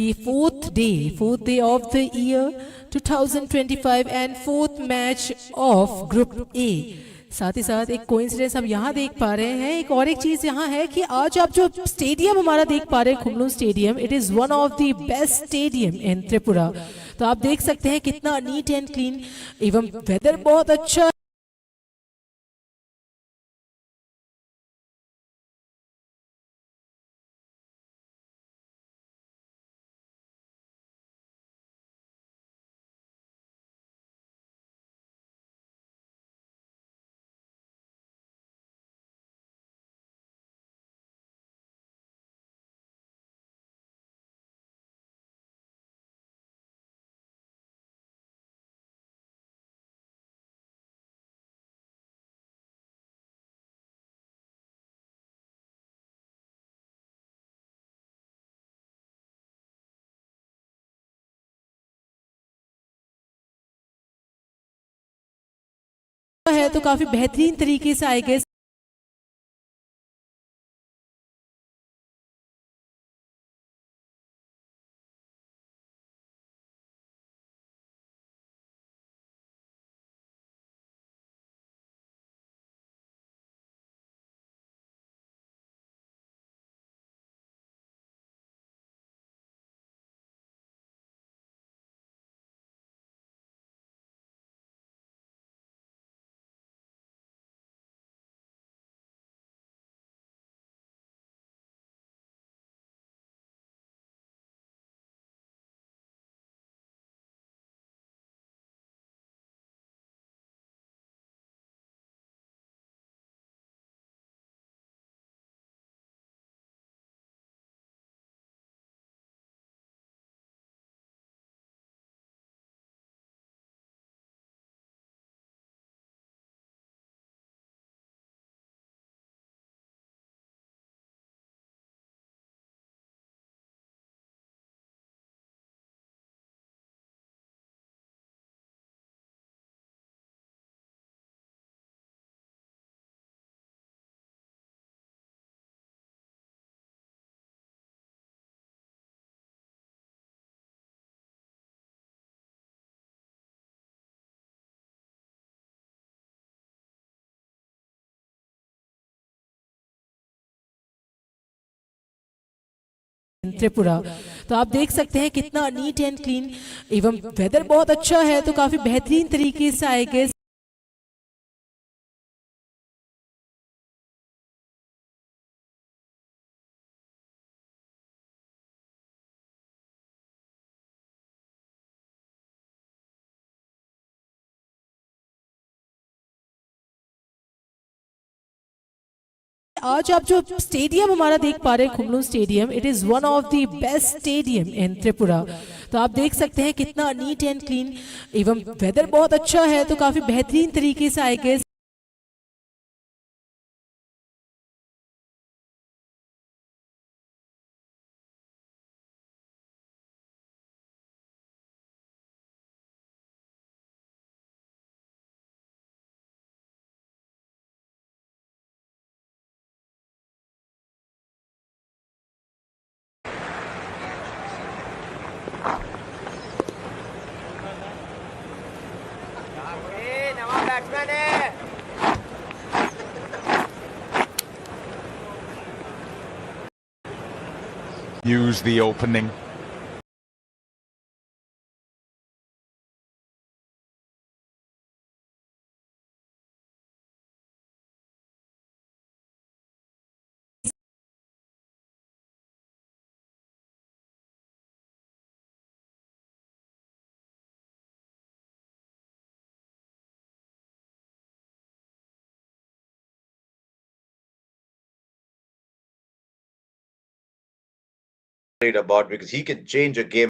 कि fourth day of the year 2025 and fourth match of group A. साथ ही साथ एक कोइंसिडेंस हम यहाँ देख पा रहे हैं, एक चीज यहाँ है कि आज आप जो स्टेडियम हमारा देख पा रहे हैं, Khumulung stadium, it is one of the best stadium in Tripura. तो आप देख सकते हैं कितना नीट एंड क्लीन एवं वेदर बहुत अच्छा है, तो काफी बेहतरीन तरीके से आई गेस त्रिपुरा। तो आप देख सकते हैं कितना नीट एंड क्लीन एवं वेदर बहुत अच्छा है, तो काफी बेहतरीन तरीके से आई गेस आज आप जो स्टेडियम हमारा देख पा रहे हैं, Khumulung stadium, it is one of the best stadium in Tripura. तो आप देख सकते हैं कितना नीट एंड क्लीन एवं वेदर बहुत अच्छा है, तो काफी बेहतरीन तरीके से I guess Use the opening. About because he can change a game.